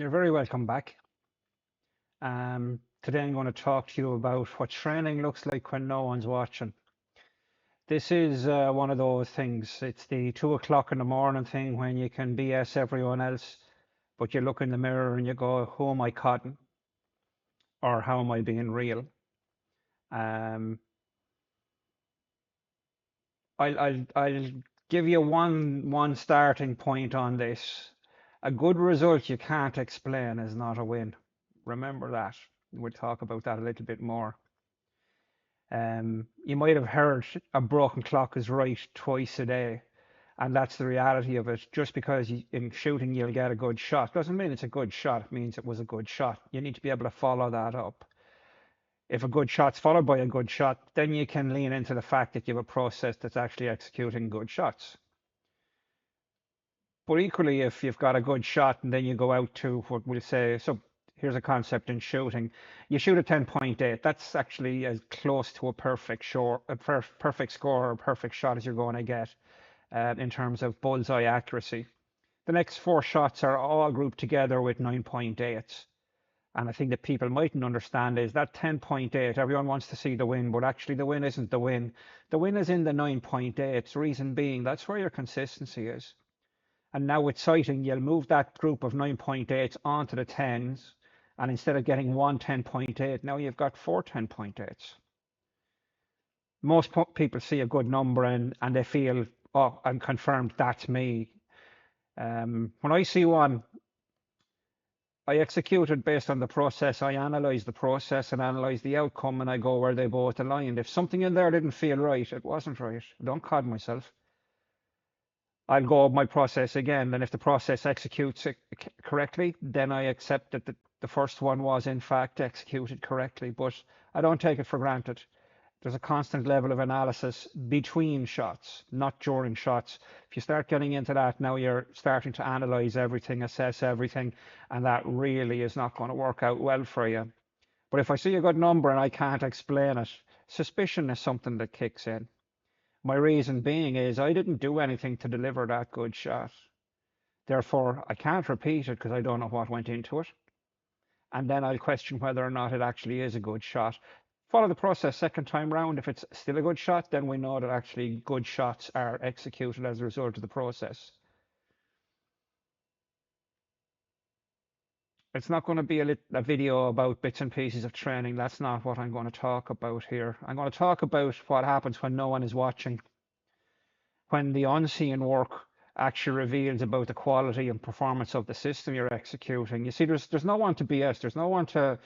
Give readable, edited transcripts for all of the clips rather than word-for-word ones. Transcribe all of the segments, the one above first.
You're very welcome back. Today I'm going to talk to you about what training looks like when no one's watching. This is one of those things. It's the 2 o'clock in the morning thing when you can BS everyone else, but you look in the mirror and you go, who am I cotton? Or how am I being real? Um, I'll give you one starting point on this. A good result you can't explain is not a win. Remember that. We'll talk about that a little bit more. You might have heard a broken clock is right twice a day, and that's the reality of it. Just because in shooting you'll get a good shot doesn't mean it's a good shot. It means it was a good shot. You need to be able to follow that up. If a good shot's followed by a good shot, then you can lean into the fact that you have a process that's actually executing good shots. But equally, if you've got a good shot and then you go out to what we'll say, so here's a concept in shooting. You shoot a 10.8. That's actually as close to a perfect score or perfect shot as you're going to get in terms of bullseye accuracy. The next four shots are all grouped together with 9.8s. And I think that people mightn't understand is that 10.8, everyone wants to see the win, but actually the win isn't the win. The win is in the 9.8s, reason being that's where your consistency is. And now with sighting, you'll move that group of 9.8s onto the 10s. And instead of getting one 10.8, now you've got four 10.8s. Most people see a good number and they feel, oh, I'm confirmed, that's me. When I see one, I execute it based on the process. I analyze the process and analyze the outcome, and I go where they both aligned. If something in there didn't feel right, it wasn't right. Don't cod myself. I'll go my process again, and if the process executes it correctly, then I accept that the first one was in fact executed correctly, but I don't take it for granted. There's a constant level of analysis between shots, not during shots. If you start getting into that, now you're starting to analyze everything, assess everything, and that really is not going to work out well for you. But if I see a good number and I can't explain it, suspicion is something that kicks in. My reason being is I didn't do anything to deliver that good shot. Therefore, I can't repeat it because I don't know what went into it. And then I'll question whether or not it actually is a good shot. Follow the process second time round. If it's still a good shot, then we know that actually good shots are executed as a result of the process. It's not going to be a video about bits and pieces of training. That's not what I'm going to talk about here. I'm going to talk about what happens when no one is watching, when the unseen work actually reveals about the quality and performance of the system you're executing. You see, there's no one to BS. There's no one to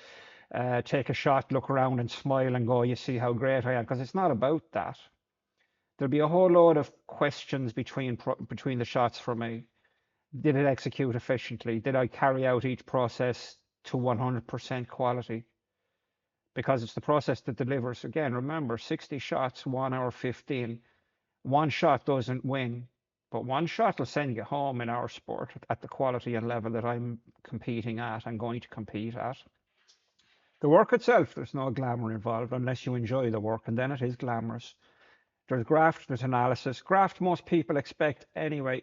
take a shot, look around and smile and go, you see how great I am, because it's not about that. There'll be a whole load of questions between the shots for me. Did it execute efficiently? Did I carry out each process to 100% quality? Because it's the process that delivers. Again, remember, 60 shots, 1 hour 15. One shot doesn't win, but one shot will send you home in our sport at the quality and level that I'm competing at and going to compete at. The work itself, there's no glamour involved unless you enjoy the work, and then it is glamorous. There's graft, there's analysis. Graft most people expect anyway.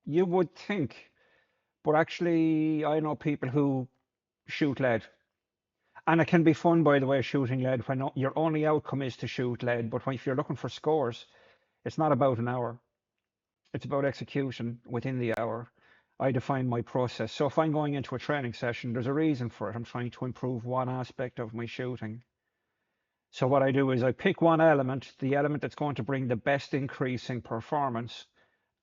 You would think, but actually I know people who shoot lead. And it can be fun, by the way, shooting lead when your only outcome is to shoot lead. But if you're looking for scores, it's not about an hour. It's about execution within the hour. I define my process. So if I'm going into a training session, there's a reason for it. I'm trying to improve one aspect of my shooting. So what I do is I pick one element, the element that's going to bring the best increase in performance,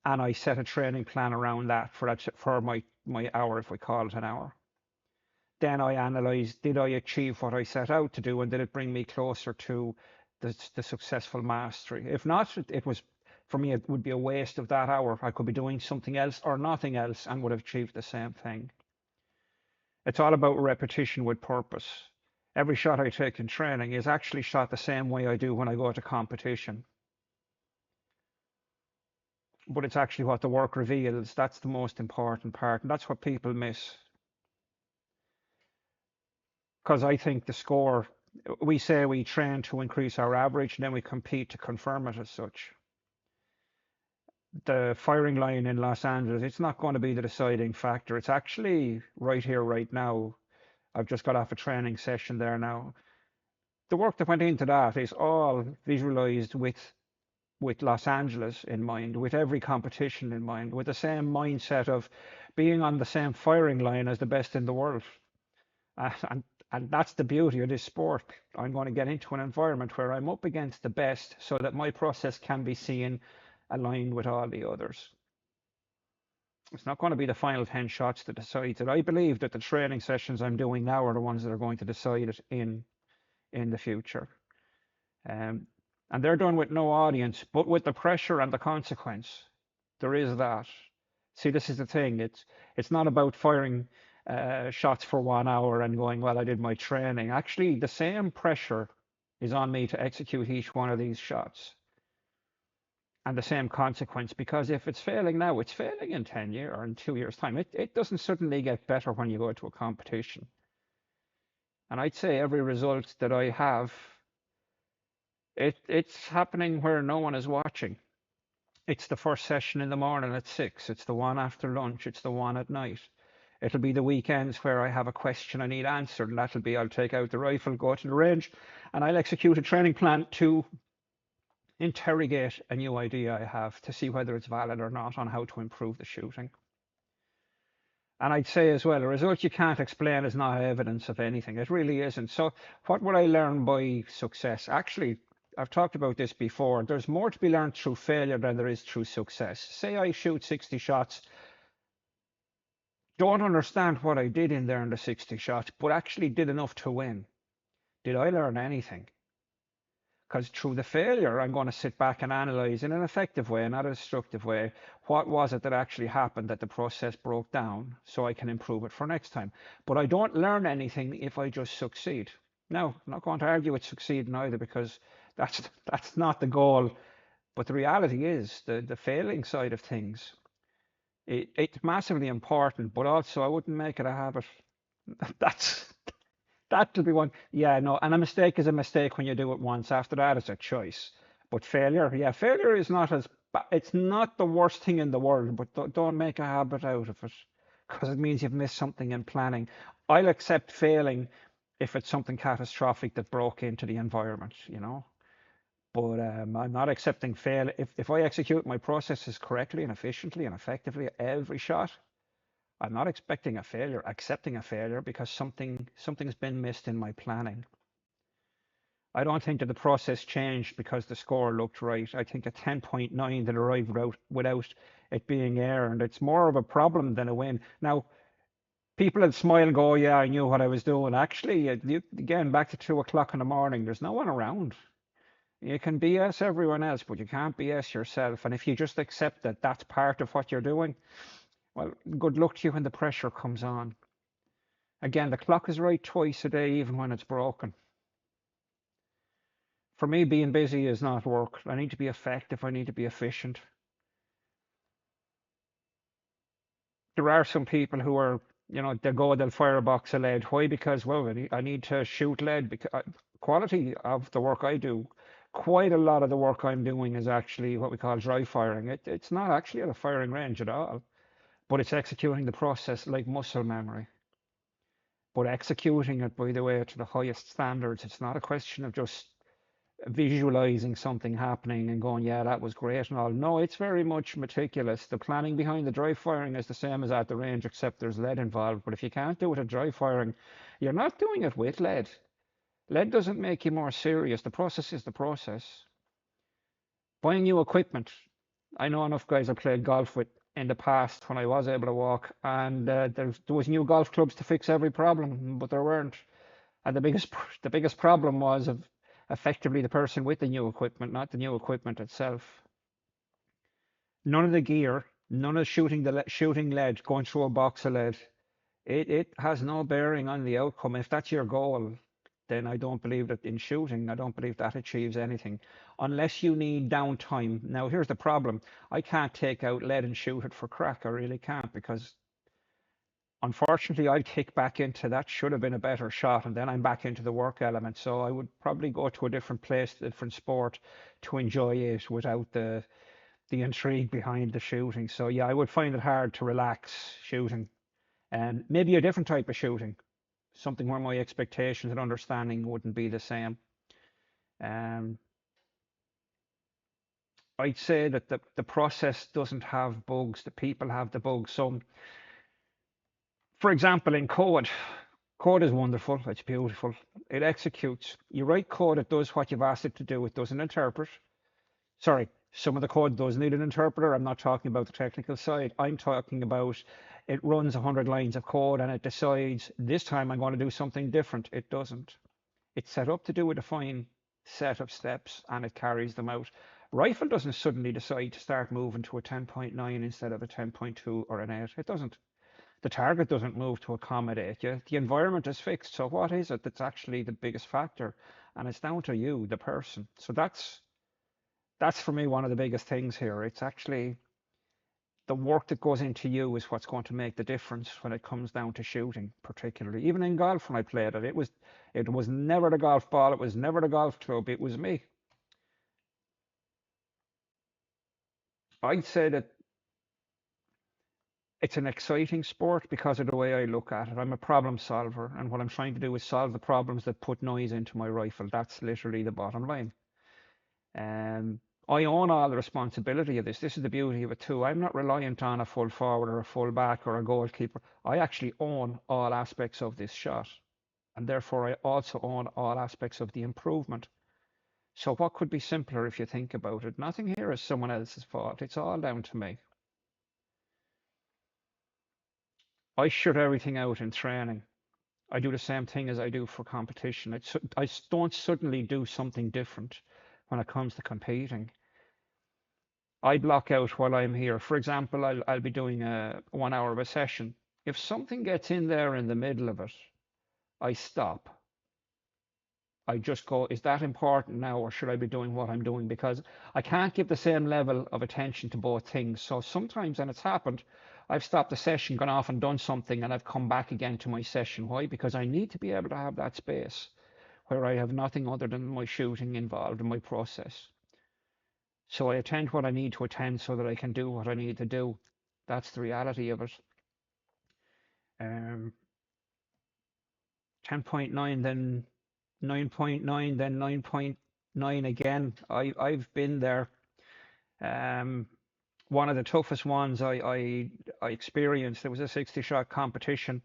and I set a training plan around that for my hour, if we call it an hour. Then I analyze, did I achieve what I set out to do, and did it bring me closer to the successful mastery? If not, it was, for me, it would be a waste of that hour. I could be doing something else or nothing else and would have achieved the same thing. It's all about repetition with purpose. Every shot I take in training is actually shot the same way I do when I go to competition. But it's actually what the work reveals. That's the most important part, and that's what people miss. Because I think the score, we say we train to increase our average, and then we compete to confirm it as such. the firing line in Los Angeles, it's not going to be the deciding factor. It's actually right here, right now. I've just got off a training session there now. The work that went into that is all visualized with Los Angeles in mind, with every competition in mind, with the same mindset of being on the same firing line as the best in the world. Uh, and and that's the beauty of this sport. I'm going to get into an environment where I'm up against the best so that my process can be seen aligned with all the others. It's not going to be the final 10 shots that decide it. I believe that the training sessions I'm doing now are the ones that are going to decide it in the future. Um, and they're done with no audience, but with the pressure and the consequence. There is that. See, this is the thing. It's not about firing shots for 1 hour and going, well, I did my training. Actually, the same pressure is on me to execute each one of these shots and the same consequence, because if it's failing now, it's failing in 10 years or in 2 years' time. It doesn't suddenly get better when you go to a competition. And I'd say every result that I have, it's happening where no one is watching. It's the first session in the morning at 6. It's the one after lunch. It's the one at night. It'll be the weekends where I have a question I need answered, and that'll be I'll take out the rifle, go to the range, and I'll execute a training plan to interrogate a new idea I have to see whether it's valid or not on how to improve the shooting. And I'd say as well, a result you can't explain is not evidence of anything. It really isn't. So what would I learn by success? Actually, I've talked about this before. There's more to be learned through failure than there is through success. Say I shoot 60 shots, don't understand what I did in there in the 60 shots, but actually did enough to win. Did I learn anything? Because through the failure, I'm going to sit back and analyze in an effective way, not a destructive way, what was it that actually happened that the process broke down so I can improve it for next time. But I don't learn anything if I just succeed. Now, I'm not going to argue with succeeding either, because that's not the goal. But the reality is the failing side of things, it's massively important, but also I wouldn't make it a habit. That's That'll be one. Yeah, no, and a mistake is a mistake when you do it once. After that, it's a choice. But failure, yeah, failure is not it's not the worst thing in the world, but don't make a habit out of it, because it means you've missed something in planning. I'll accept failing if it's something catastrophic that broke into the environment. But I'm not accepting fail. If I execute my processes correctly and efficiently and effectively every shot, I'm not accepting a failure because something's been missed in my planning. I don't think that the process changed because the score looked right. I think a 10.9 that arrived without it being earned, it's more of a problem than a win. Now, people would smile and go, yeah, I knew what I was doing. Actually, again, back to 2 o'clock in the morning, there's no one around. You can BS everyone else, but you can't BS yourself. And if you just accept that that's part of what you're doing, well, good luck to you when the pressure comes on. Again, the clock is right twice a day, even when it's broken. For me, being busy is not work. I need to be effective. I need to be efficient. There are some people who are, they'll fire a box of lead. Why? Because, well, I need to shoot lead. Because quality of the work I do, quite a lot of the work I'm doing is actually what we call dry firing. It's not actually at a firing range at all, but it's executing the process like muscle memory. But executing it, by the way, to the highest standards. It's not a question of just visualizing something happening and going, yeah, that was great and all. No, it's very much meticulous. The planning behind the dry firing is the same as at the range, except there's lead involved. But if you can't do it at dry firing, you're not doing it with lead. Lead doesn't make you more serious. The process is the process. Buying new equipment. I know enough guys I played golf with in the past when I was able to walk, and there was new golf clubs to fix every problem, but there weren't. And the biggest problem was of effectively the person with the new equipment, not the new equipment itself. None of the gear, none of shooting lead, going through a box of lead. It has no bearing on the outcome. If that's your goal, then I don't believe that in shooting, I don't believe that achieves anything. Unless you need downtime. Now, here's the problem. I can't take out lead and shoot it for crack. I really can't, because unfortunately, I'd kick back into that should have been a better shot, and then I'm back into the work element. So I would probably go to a different place, different sport, to enjoy it without the intrigue behind the shooting. So yeah, I would find it hard to relax shooting, and maybe a different type of shooting, something where my expectations and understanding wouldn't be the same. Um, I'd say that the process doesn't have bugs, the people have the bugs. So, for example, in code, code is wonderful, it's beautiful, it executes. You write code, it does what you've asked it to do, it doesn't interpret. Sorry, some of the code does need an interpreter. I'm not talking about the technical side. I'm talking about it runs 100 lines of code and it decides this time I'm going to do something different. It doesn't. It's set up to do a defined set of steps and it carries them out. Rifle doesn't suddenly decide to start moving to a 10.9 instead of a 10.2 or an 8. It doesn't. The target doesn't move to accommodate you. The environment is fixed. So what is it that's actually the biggest factor? And it's down to you, the person. So that's for me one of the biggest things here. It's actually the work that goes into you is what's going to make the difference when it comes down to shooting, particularly. Even in golf when I played it, it was never the golf ball, it was never the golf club, it was me. I'd say that it's an exciting sport because of the way I look at it. I'm a problem solver, and what I'm trying to do is solve the problems that put noise into my rifle. That's literally the bottom line. Um, I own all the responsibility of this. This is the beauty of it too. I'm not reliant on a full forward or a full back or a goalkeeper. I actually own all aspects of this shot, and therefore I also own all aspects of the improvement. So what could be simpler if you think about it? Nothing here is someone else's fault. It's all down to me. I shut everything out in training. I do the same thing as I do for competition. I don't suddenly do something different when it comes to competing. I block out while I'm here. For example, I'll be doing a 1 hour of a session. If something gets in there in the middle of it, I stop. I just go, is that important now, or should I be doing what I'm doing? Because I can't give the same level of attention to both things. So sometimes, and it's happened, I've stopped the session, gone off and done something, and I've come back again to my session. Why? Because I need to be able to have that space where I have nothing other than my shooting involved in my process. So I attend what I need to attend so that I can do what I need to do. That's the reality of it. Um, 10.9, then 9.9, then 9.9 again. I've been there. Um, One of the toughest ones I experienced, there was a 60 shot competition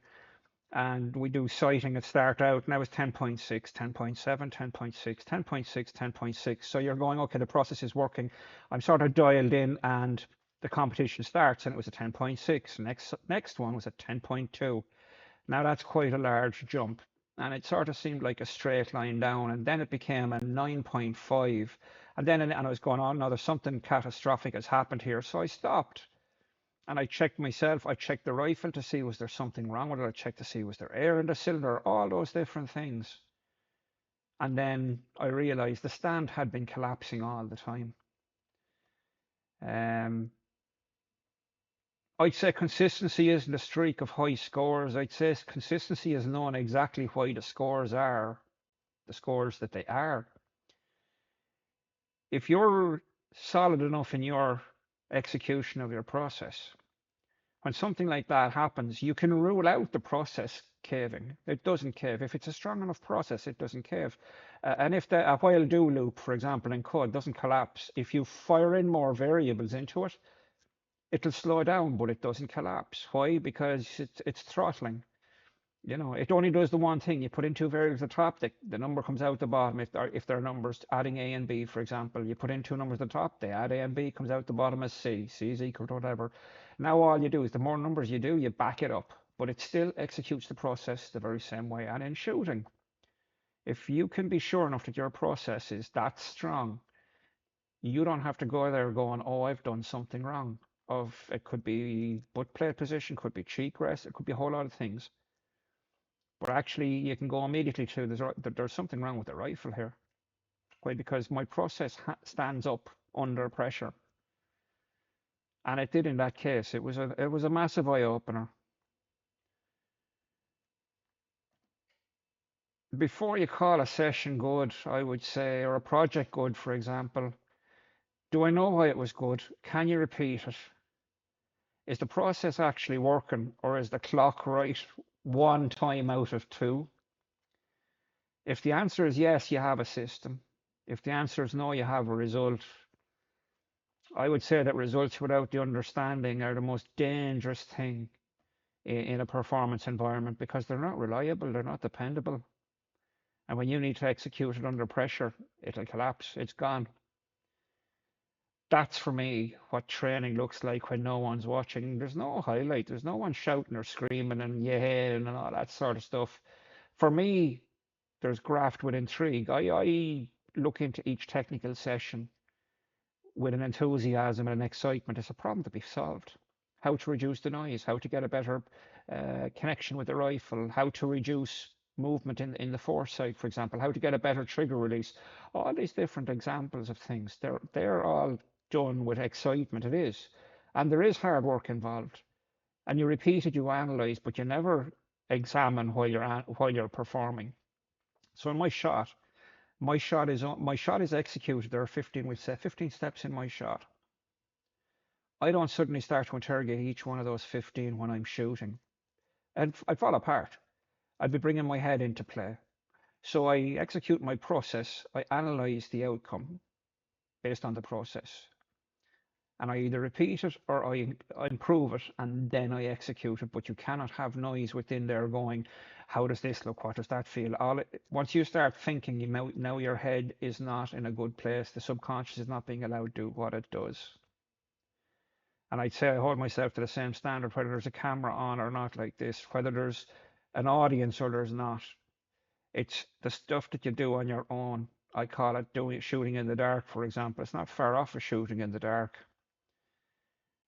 and we do sighting at start out. Now it's 10.6, 10.7, 10.6, 10.6, 10.6. So you're going, okay, the process is working. I'm sort of dialed in and the competition starts and it was a 10.6. Next one was a 10.2. Now that's quite a large jump. And it sort of seemed like a straight line down. And then it became a 9.5. And I was going, oh no, there's something catastrophic has happened here. So I stopped and I checked myself. I checked the rifle to see was there something wrong with it. I checked to see was there air in the cylinder, all those different things. And then I realized the stand had been collapsing all the time. Um, I'd say consistency isn't a streak of high scores. I'd say consistency is knowing exactly why the scores are the scores that they are. If you're solid enough in your execution of your process, when something like that happens, you can rule out the process caving. It doesn't cave. If it's a strong enough process, it doesn't cave. And if a while do loop, for example, in code doesn't collapse, if you fire in more variables into it, it'll slow down, but it doesn't collapse. Why? Because it's throttling. It only does the one thing. You put in two variables at the top, the number comes out the bottom. If there are numbers adding A and B, for example, you put in two numbers at the top, they add A and B, comes out the bottom as C. C is equal to whatever. Now all you do is the more numbers you do, you back it up, but it still executes the process the very same way. And in shooting, if you can be sure enough that your process is that strong, you don't have to go there going, oh, I've done something wrong. It could be butt plate position, could be cheek rest, it could be a whole lot of things. But actually, you can go immediately to there's something wrong with the rifle here. Why? Because my process stands up under pressure, and it did in that case. It was a massive eye opener. Before you call a session good, I would say, or a project good, for example, Do I know why it was good? Can you repeat it? Is the process actually working, or is the clock right one time out of two? If the answer is yes, you have a system. If the answer is no, you have a result. I would say that results without the understanding are the most dangerous thing in a performance environment because they're not reliable, they're not dependable. And when you need to execute it under pressure, it'll collapse, it's gone. That's for me what training looks like when no one's watching. There's no highlight, there's no one shouting or screaming and yeah and all that sort of stuff. For me, there's graft with intrigue. I look into each technical session with an enthusiasm and an excitement. It's a problem to be solved. How to reduce the noise, how to get a better connection with the rifle, how to reduce movement in the foresight, for example, how to get a better trigger release. All these different examples of things, they're all done with excitement. It is. And there is hard work involved. And you repeat it, you analyze, but you never examine while you're performing. So in my shot is executed. There are 15, we've said 15 steps in my shot. I don't suddenly start to interrogate each one of those 15 when I'm shooting. And I'd fall apart. I'd be bringing my head into play. So I execute my process. I analyze the outcome based on the process. And I either repeat it or I improve it and then I execute it. But you cannot have noise within there going, how does this look? What does that feel? Once you start thinking, now your head is not in a good place. The subconscious is not being allowed to do what it does. And I'd say I hold myself to the same standard, whether there's a camera on or not like this, whether there's an audience or there's not. It's the stuff that you do on your own. I call it shooting in the dark, for example. It's not far off of shooting in the dark.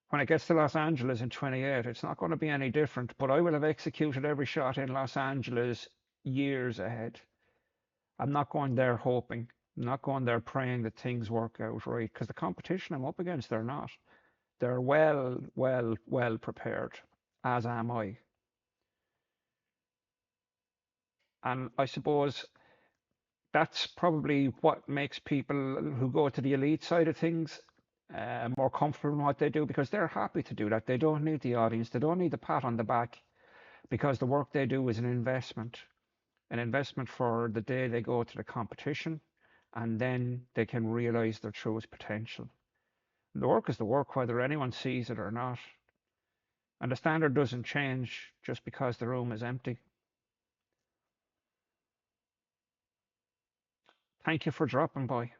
When it gets to Los Angeles in 28, it's not going to be any different, but I will have executed every shot in Los Angeles years ahead. I'm not going there hoping. I'm not going there praying that things work out right, because the competition I'm up against, they're not. They're well prepared, as am I. And I suppose that's probably what makes people who go to the elite side of things more comfortable in what they do because they're happy to do that. They don't need the audience, they don't need the pat on the back because the work they do is an investment for the day they go to the competition, and then they can realize their truest potential. The work is the work, whether anyone sees it or not. And the standard doesn't change just because the room is empty. Thank you for dropping by.